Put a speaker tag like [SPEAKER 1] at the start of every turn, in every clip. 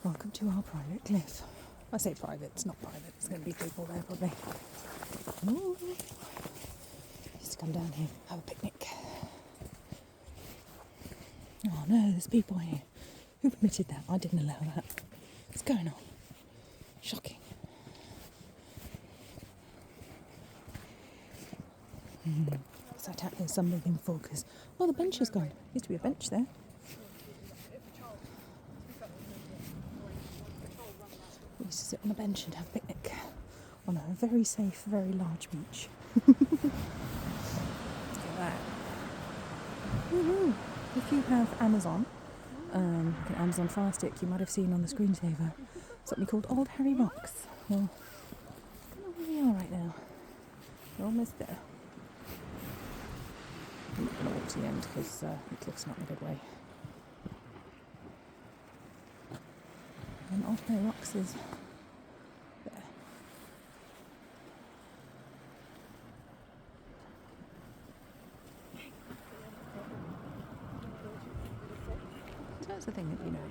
[SPEAKER 1] Welcome to our private cliff. I say private, it's not private, there's going to be people there probably. Ooh. Just come down here, have a picnic. Oh no, there's people here. Who permitted that? I didn't allow that. What's going on? Shocking. So I tapped there's something before because, oh, the bench is gone. Used to be a bench there. We used to sit on a bench and have a picnic on a very safe, very large beach. Let's get that. Woo-hoo. If you have Amazon, an Amazon Fire Stick, you might have seen on the screensaver something called Old Harry Rocks. Well, I don't know where we are right now. We're almost there. I'm not going to walk to the end because the cliff's not in a good way. And Old Harry Rocks is there. So that's the thing that you know now.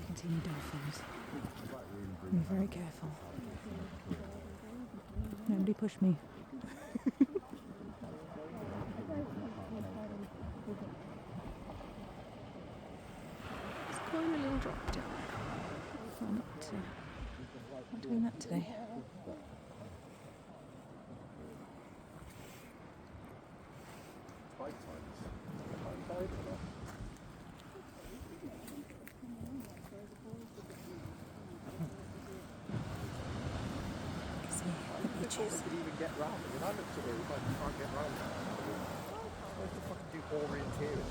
[SPEAKER 1] Continue dolphins. Be very careful. Nobody push me. It's quite a little drop down. I'm not doing that today.
[SPEAKER 2] Could even get round. I mean, I looked at it, like, you can't get round there. Where's the fucking do orienteering?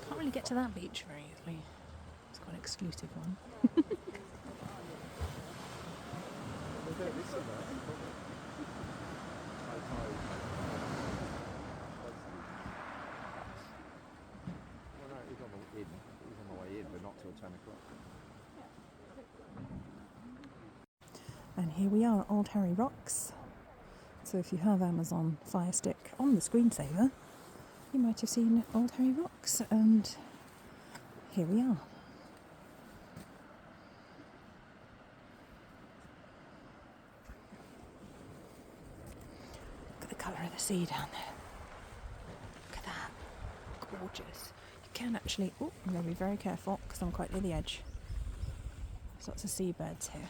[SPEAKER 1] Can't really get to that beach very easily. It's quite an exclusive one.
[SPEAKER 2] He's on the way in, but not till 10 o'clock.
[SPEAKER 1] And here we are at Old Harry Rocks. So if you have Amazon Fire Stick on the screensaver, you might have seen Old Harry Rocks, and here we are. Look at the colour of the sea down there. Look at that. Gorgeous. You can actually, I'm going to be very careful because I'm quite near the edge. There's lots of seabirds here.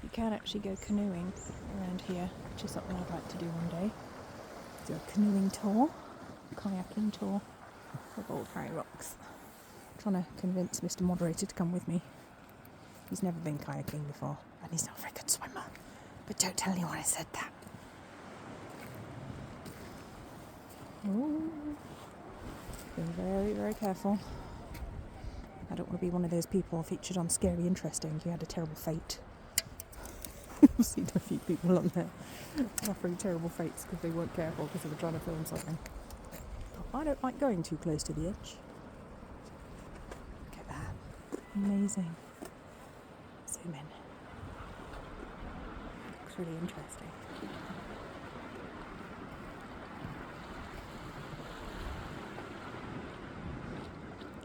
[SPEAKER 1] You can actually go canoeing around here, which is something I'd like to do one day. Do a canoeing tour, kayaking tour of Old Harry Rocks. I'm trying to convince Mr. Moderator to come with me. He's never been kayaking before, and he's not a very good swimmer. But don't tell anyone I said that. Ooh. Be very, very careful. I don't want to be one of those people featured on Scary Interesting who had a terrible fate. I've seen a few people on there offering terrible fates because they weren't careful because they were trying to film something. I don't like going too close to the edge. Look at that. Amazing. Zoom in. Looks really interesting.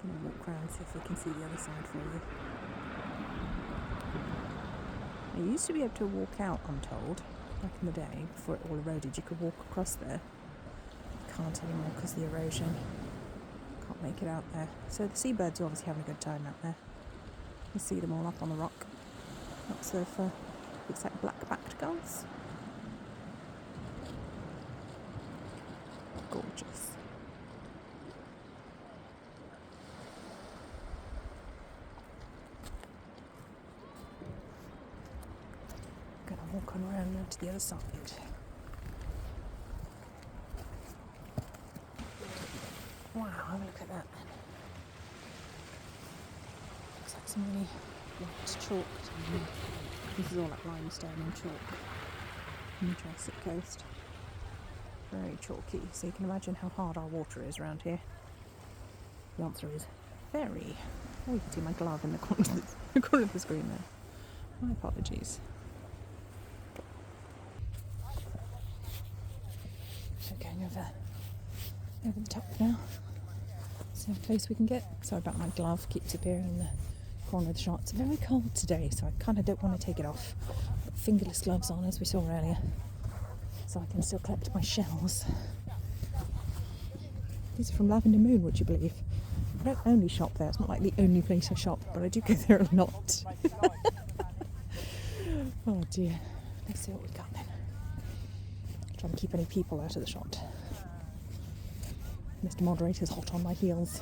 [SPEAKER 1] I'm going to walk around see if we can see the other side for you. I used to be able to walk out, I'm told, back in the day, before it all eroded. You could walk across there. Can't anymore because of the erosion. Can't make it out there. So the seabirds are obviously having a good time out there. You see them all up on the rock. Lots of, looks like black-backed gulls. Gorgeous. Walk on around now to the other side. Wow, have a look at that then. Looks like some really white chalk. This is all like limestone and chalk on the Jurassic Coast. Very chalky, so you can imagine how hard our water is around here. The answer is Very. Oh, you can see my glove in the corner of the, corner of the screen there. My apologies. So going over the top now. See how close we can get. Sorry about my glove, keeps appearing in the corner of the shot. It's very cold today, so I kind of don't want to take it off. Got fingerless gloves on, as we saw earlier, so I can still collect my shells. These are from Lavender Moon, would you believe? I don't only shop there. It's not like the only place I shop, but I do go there a lot. Oh dear. Let's see what we've got then. Try and keep any people out of the shot. Mr. Moderator's hot on my heels.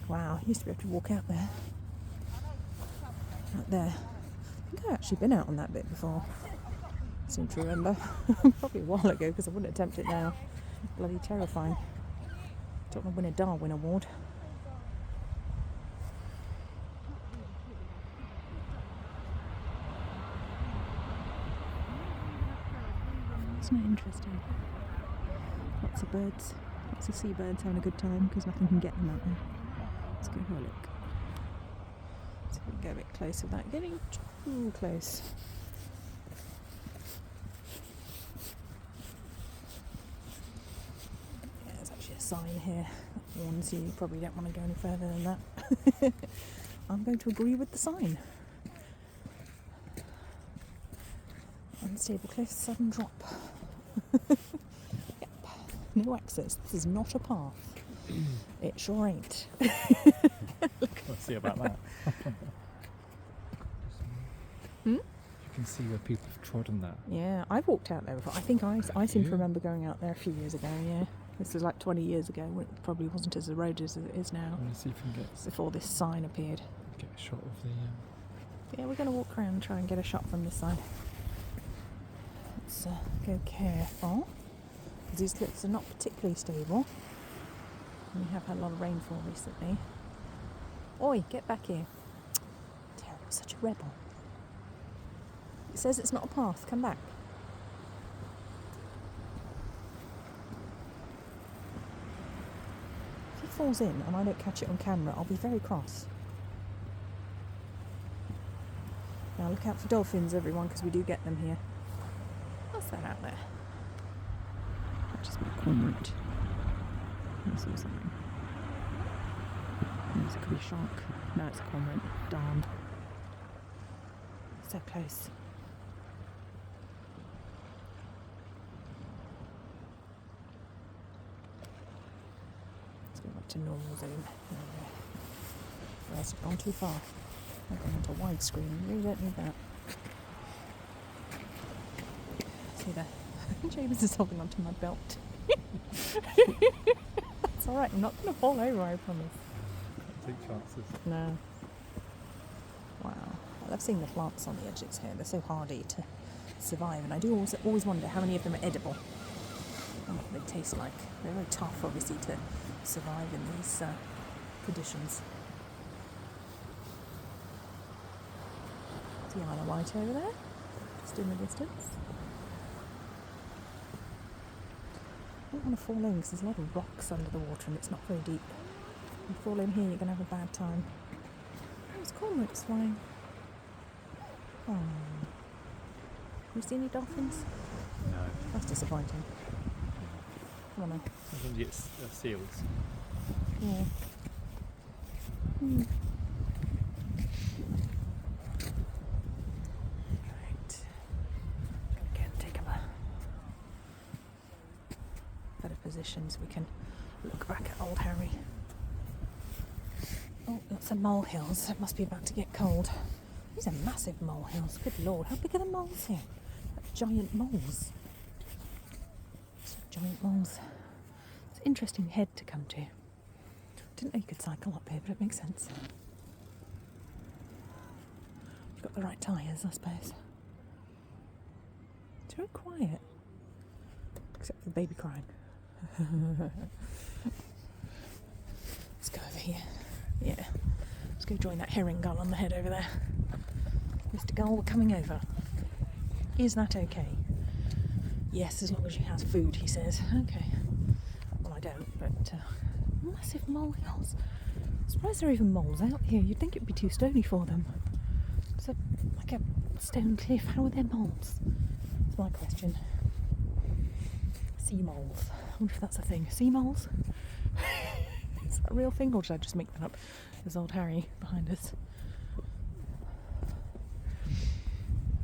[SPEAKER 1] Wow, I used to be able to walk out there. Out there. I think I've actually been out on that bit before. I seem to remember. Probably a while ago, because I wouldn't attempt it now. Bloody terrifying. Don't want to win a Darwin Award. Isn't it interesting? Lots of birds, lots of seabirds having a good time because nothing can get them out there. Let's go have a look. See if we can go a bit closer without getting too close. Yeah, there's actually a sign here that warns you probably don't want to go any further than that. I'm going to agree with the sign. Unstable cliff, sudden drop. Yep, no access. This is not a path. It sure ain't.
[SPEAKER 3] Let's see about that.
[SPEAKER 1] Hmm?
[SPEAKER 3] You can see where people have trodden that.
[SPEAKER 1] Yeah, I've walked out there before. I think I seem to remember going out there a few years ago, yeah. This was like 20 years ago, when it probably wasn't as eroded as it is now.
[SPEAKER 3] Let's see if we can get
[SPEAKER 1] Before this sign appeared.
[SPEAKER 3] a shot of the...
[SPEAKER 1] Yeah, we're going to walk around and try and get a shot from this side. Let's go careful, because these cliffs are not particularly stable. We have had a lot of rainfall recently. Oi, get back here. Terrible, such a rebel. It says it's not a path, come back. If he falls in and I don't catch it on camera, I'll be very cross. Now look out for dolphins, everyone, because we do get them here. What's that out there? Might just be a cormorant. I see something. It could be a shark. No, it's a cormorant. Darn. So close. Let's go back to normal zoom. Where's it gone too far? I've gone onto widescreen. We really don't need that. See there? James is holding onto my belt. That's alright, I'm not going to fall over, I promise.
[SPEAKER 3] Take chances.
[SPEAKER 1] No. Wow. I love seeing the plants on the edges here. They're so hardy to survive, and I do always wonder how many of them are edible and what they taste like. They're very tough, obviously, to survive in these conditions. See Isle of Wight over there, just in the distance. I don't want to fall in because there's a lot of rocks under the water and it's not very deep. If you fall in here, you're going to have a bad time. There's cormorants flying. Oh. You see any dolphins?
[SPEAKER 3] No.
[SPEAKER 1] That's disappointing. Come on then.
[SPEAKER 3] Sometimes you get seals.
[SPEAKER 1] Yeah. Hmm. Right. Again, take a better position so we can look back at old Harry. Oh, lots of molehills. It must be about to get cold. These are massive molehills. Good lord, how big are the moles here? Like giant moles. Giant moles. It's an interesting head to come to. Didn't know you could cycle up here, but it makes sense. You've got the right tyres, I suppose. It's very quiet. Except for the baby crying. Let's go over here. Yeah. Let's go join that herring gull on the head over there. Mr. Gull, we're coming over. Is that okay? Yes, as long as she has food, he says. Okay. Well, I don't, but but massive molehills. I'm surprised there are even moles out here. You'd think it'd be too stony for them. It's like a stone cliff. How are there moles? That's my question. Sea moles. I wonder if that's a thing. Sea moles? Is that a real thing, or did I just make that up? There's old Harry behind us.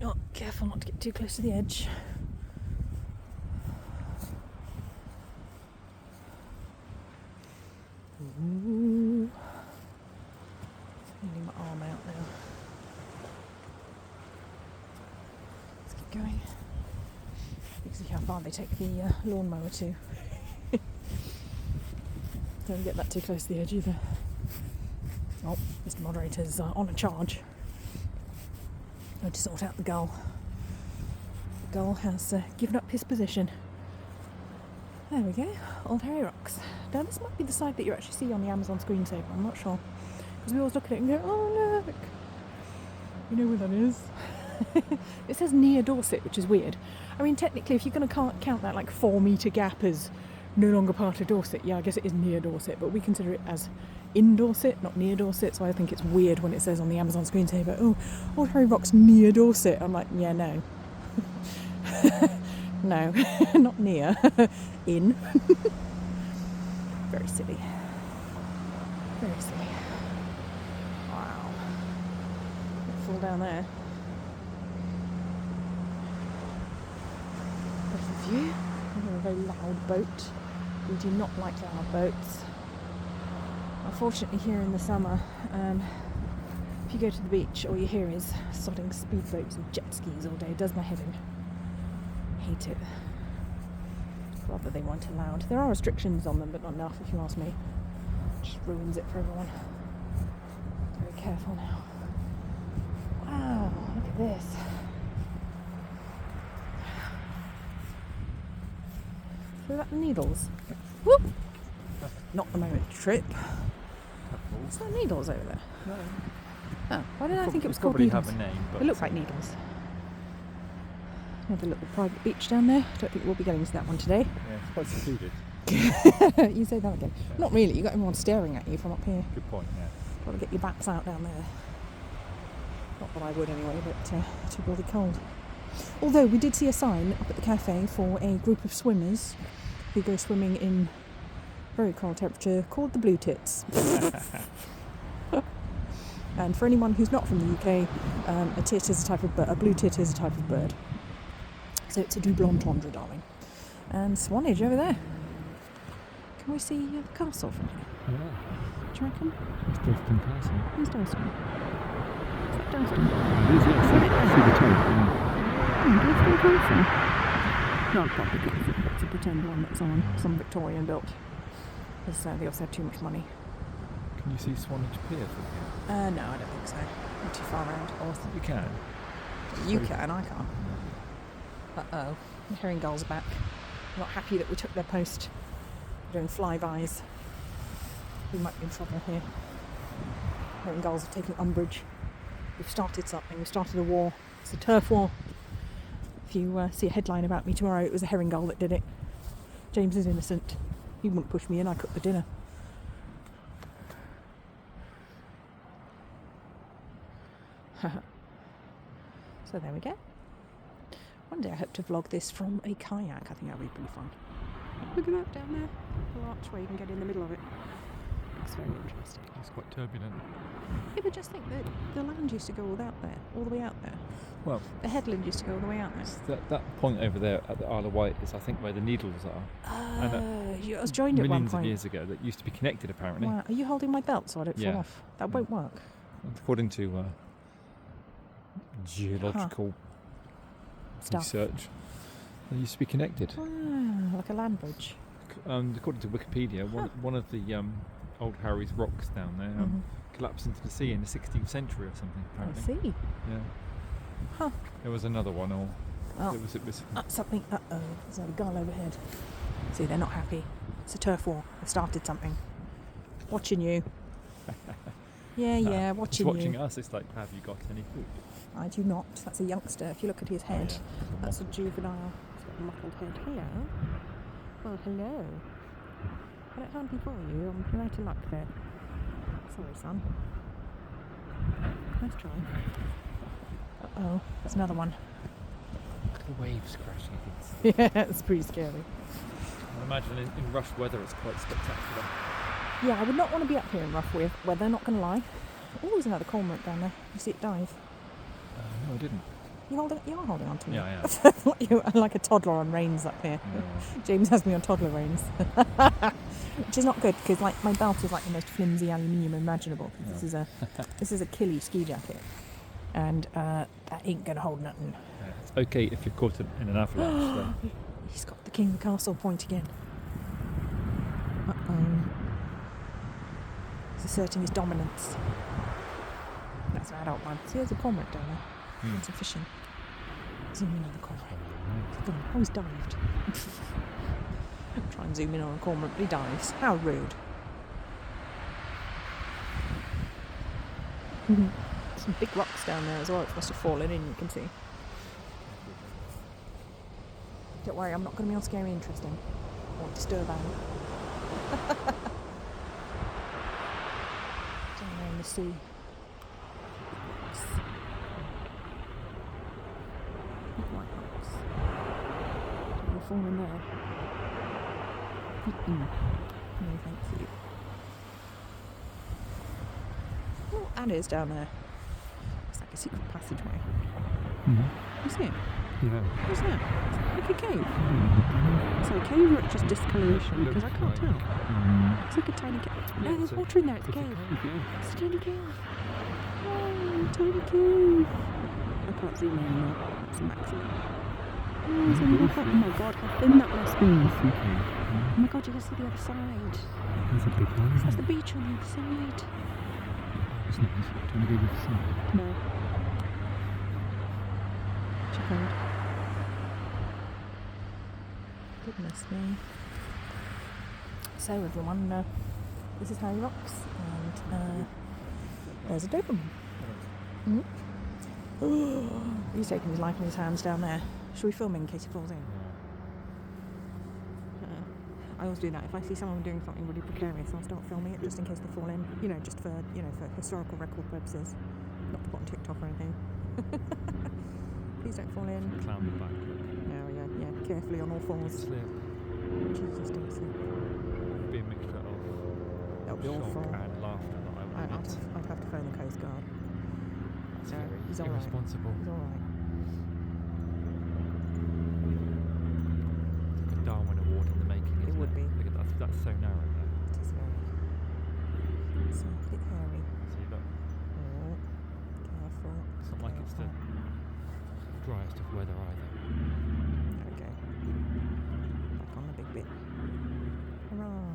[SPEAKER 1] Oh, careful not to get too close to the edge. Ooh. Needing my arm out now. Let's keep going. You can see how far they take the lawnmower to. Don't get that too close to the edge either. Oh, Mr. Moderator's on a charge. Going to sort out the gull. The gull has given up his position. There we go, Old Harry Rocks. Now this might be the side that you actually see on the Amazon screensaver, I'm not sure. Because we always look at it and go, oh look! You know where that is? It says near Dorset, which is weird. I mean, technically, if you're going to count that like 4 metre gap as no longer part of Dorset, yeah, I guess it is near Dorset, but we consider it as in Dorset, not near Dorset, so I think it's weird when it says on the Amazon screensaver, oh, Old Harry Rocks near Dorset. I'm like, yeah, no. No, not near. In. Very silly. Very silly. Wow. Fall down there. There's a view. We have a very loud boat. We do not like loud boats. Unfortunately, here in the summer, if you go to the beach, all you hear is sodding speedboats and jet skis all day. It does my head in. Hate it. Rather they weren't allowed. There are restrictions on them, but not enough if you ask me. Just ruins it for everyone. Very careful now. Wow, look at this. Throw out the needles. Whoop! Not the moment to trip. Is that needles over there?
[SPEAKER 3] No.
[SPEAKER 1] Oh, why did I think it was called
[SPEAKER 3] probably
[SPEAKER 1] needles?
[SPEAKER 3] have a name, but
[SPEAKER 1] It looks like needles. Another little private beach down there. Don't think we'll be getting to that one today.
[SPEAKER 3] yeah, it's quite secluded.
[SPEAKER 1] You say that again.
[SPEAKER 3] Yeah.
[SPEAKER 1] Not really. You got everyone staring at you from up here.
[SPEAKER 3] Good point. Yeah.
[SPEAKER 1] Got to get your backs out down there. Not that I would anyway, but too bloody cold. Although we did see a sign up at the cafe for a group of swimmers who go swimming in very cold temperature called the Blue Tits. And for anyone who's not from the UK, a tit is a type of bird. A blue tit is a type of bird. So it's a double entendre, darling. And Swanage over there. Can we see the castle from here?
[SPEAKER 3] Yeah.
[SPEAKER 1] Do you reckon?
[SPEAKER 3] It's Dalston Castle.
[SPEAKER 1] Where's Dalston? Is that Dalston?
[SPEAKER 3] It is, yes. See the top. Yeah.
[SPEAKER 1] Dalston Castle. Not probably good. It's a pretend one that's on some Victorian built. Because they also have too much money.
[SPEAKER 3] Can you see Swanage Pier from here?
[SPEAKER 1] No, I don't think so. I'm too far around.
[SPEAKER 3] Oh, I think you can.
[SPEAKER 1] You can, I can't. Uh-oh. The herring gulls are back. I'm not happy that we took their post. They're doing flybys. We might be in trouble here. Herring gulls have taken umbrage. We've started something. We've started a war. It's a turf war. If you see a headline about me tomorrow, it was a herring gull that did it. James is innocent. He wouldn't push me in. I cooked the dinner. So there we go. One day I hope to vlog this from a kayak. I think that would be pretty fun. Look at that down there. The archway, you can get in the middle of it. It's very interesting.
[SPEAKER 3] It's quite turbulent.
[SPEAKER 1] Yeah, but just think that the land used to go all the way out there.
[SPEAKER 3] Well,
[SPEAKER 1] The headland used to go all the way out there.
[SPEAKER 3] that point over there at the Isle of Wight is, I think, where the needles are.
[SPEAKER 1] I was joined at one
[SPEAKER 3] Millions
[SPEAKER 1] point.
[SPEAKER 3] of years ago, that used to be connected, apparently.
[SPEAKER 1] Wow. Are you holding my belt so I don't
[SPEAKER 3] Yeah.
[SPEAKER 1] fall off? That won't work.
[SPEAKER 3] According to geological
[SPEAKER 1] Stuff.
[SPEAKER 3] research, they used to be connected.
[SPEAKER 1] Wow, like a land bridge.
[SPEAKER 3] According to Wikipedia, one of the old Harry's rocks down there collapsed into the sea in the 16th century or something, apparently.
[SPEAKER 1] I see.
[SPEAKER 3] Yeah.
[SPEAKER 1] Huh.
[SPEAKER 3] There was another one, or
[SPEAKER 1] Oh.
[SPEAKER 3] it was
[SPEAKER 1] Something. Uh-oh. There's a gull overhead. See, they're not happy. It's a turf war. They started something. Watching you. Yeah,
[SPEAKER 3] It's
[SPEAKER 1] watching
[SPEAKER 3] watching
[SPEAKER 1] you.
[SPEAKER 3] us. It's like, have you got any food?
[SPEAKER 1] I do not. That's a youngster. If you look at his head,
[SPEAKER 3] yeah.
[SPEAKER 1] that's a juvenile. He's got a muffled head. Hello. Well, hello. Can it hardly for you? I'm out of luck there. Sorry, son. Nice try. Uh-oh, there's another one.
[SPEAKER 3] The waves crashing against.
[SPEAKER 1] Yeah, it's pretty scary.
[SPEAKER 3] I imagine in rough weather it's quite spectacular.
[SPEAKER 1] Yeah, I would not want to be up here in rough weather, not going to lie. Oh, there's another cormorant down there. You see it dive?
[SPEAKER 3] No, I didn't.
[SPEAKER 1] You are holding on to me.
[SPEAKER 3] Yeah, I am.
[SPEAKER 1] I thought you were like a toddler on reins up here.
[SPEAKER 3] No.
[SPEAKER 1] James has me on toddler reins. Which is not good because like my belt is like the most flimsy aluminium imaginable.
[SPEAKER 3] Yeah.
[SPEAKER 1] This is a Killy ski jacket. And that ain't going to hold nothing.
[SPEAKER 3] Yeah, it's okay if you're caught in an avalanche. Though.
[SPEAKER 1] He's got the King of the Castle point again. Uh-oh. He's asserting his dominance. That's an adult one. See, there's a cormorant down there. Doing some fishing. Zoom in on the cormorant. Oh, he's dived. Try and zoom in on a cormorant, but he dives. How rude. Some big rocks down there as well, which must have fallen in, you can see. Don't worry, I'm not going to be on Scary Interesting. Or Disturb Anne. Down there in the sea. Rocks. Big white rocks. Don't you fall in there? No, thank you. Oh, Anna's down there. It's like a secret passageway. You see it?
[SPEAKER 3] Yeah.
[SPEAKER 1] What's that? Like a cave. So a cave or it's just discoloration? Because I can't tell. It's like a tiny cave. No, there's water in there. It's a cave. It's a tiny cave. Oh, tiny cave. I can't zoom in now. It's maximum. Oh, it's only oh my god, how thin that must be. Oh my god, you can see the other side.
[SPEAKER 3] There's a big one,
[SPEAKER 1] That's the beach on the other side.
[SPEAKER 3] It's nice. Do you want to go to the side?
[SPEAKER 1] No. Check out. Goodness me. So everyone, this is Harry Rocks, and there's a Doberman. He's taking his life in his hands down there. Should we film him in case he falls in? I always do that. If I see someone doing something really precarious, I'll start filming it just in case they fall in. You know, just for for historical record purposes, not to put on TikTok or anything. Please don't fall in.
[SPEAKER 3] Clown the back.
[SPEAKER 1] Oh yeah. Carefully on all fours.
[SPEAKER 3] Slip.
[SPEAKER 1] Jesus, don't slip.
[SPEAKER 3] It'd be a mixture of
[SPEAKER 1] That'll be
[SPEAKER 3] shock
[SPEAKER 1] awful.
[SPEAKER 3] and laughter that I would miss.
[SPEAKER 1] I'd have to phone the Coast Guard.
[SPEAKER 3] That's
[SPEAKER 1] No,
[SPEAKER 3] very
[SPEAKER 1] he's all right.
[SPEAKER 3] irresponsible.
[SPEAKER 1] He's all right.
[SPEAKER 3] It's like a Darwin Award in the making, isn't it?
[SPEAKER 1] It would be.
[SPEAKER 3] Look at that. That's so narrow there.
[SPEAKER 1] It is very. It's a bit hairy.
[SPEAKER 3] See, look.
[SPEAKER 1] Oh, careful.
[SPEAKER 3] It's not like it's the driest of weather either.
[SPEAKER 1] There we go. Back on the big bit. Hurrah!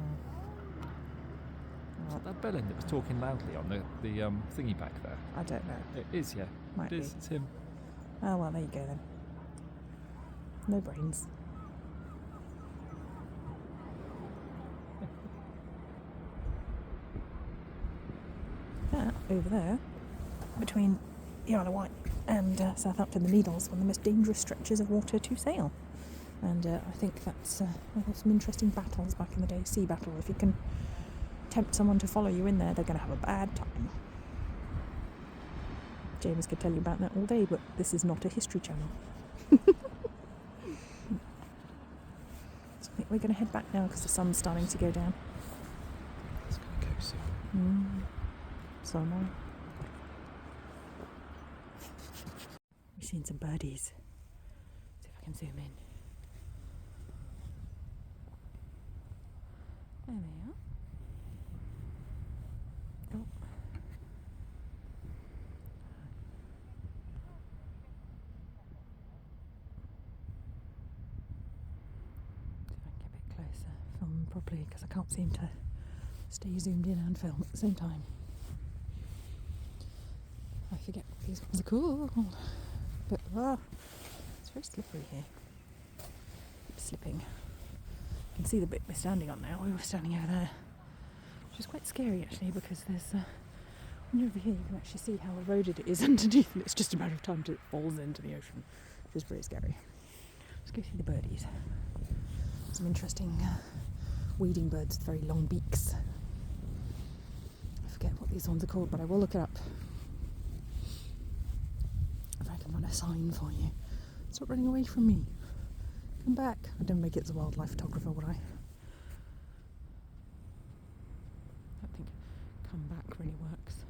[SPEAKER 3] Is that Bellin that was talking loudly on the thingy back there?
[SPEAKER 1] I don't know.
[SPEAKER 3] It is, yeah.
[SPEAKER 1] Might
[SPEAKER 3] It is.
[SPEAKER 1] be.
[SPEAKER 3] It's him.
[SPEAKER 1] Oh well, there you go then. No brains. That over there, between the Isle of Wight and Southampton, the Needles, one of the most dangerous stretches of water to sail. And I think that's there's some interesting battles back in the day. Sea battle. If you can tempt someone to follow you in there, they're going to have a bad time. James could tell you about that all day, but this is not a history channel. So I think we're going to head back now because the sun's starting to go down.
[SPEAKER 3] It's going to go soon.
[SPEAKER 1] So am I. We've seen some birdies. See if I can zoom in. There they are. Oh. See if I can get a bit closer, film properly, because I can't seem to stay zoomed in and film at the same time. I forget these ones are cool, but it's very slippery here. Keep slipping. You can see the bit we're standing on now. We were standing over there, which is quite scary actually, because there's when you're over here you can actually see how eroded it is underneath, and it's just a matter of time till it falls into the ocean, which is pretty scary. Let's go see the birdies. Some interesting weeding birds with very long beaks. I forget what these ones are called, but I will look it up. If I can run a sign for you. Stop running away from me. Come back. I don't make it as a wildlife photographer, would I? I don't think come back really works.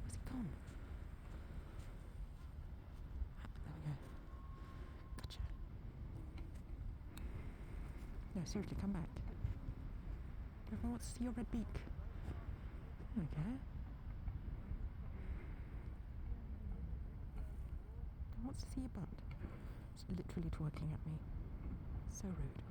[SPEAKER 1] Where's he gone? There we go. Gotcha. No, seriously, come back. Everyone wants to see your red beak. Okay. Who wants to see your butt? It's literally twerking at me. So rude.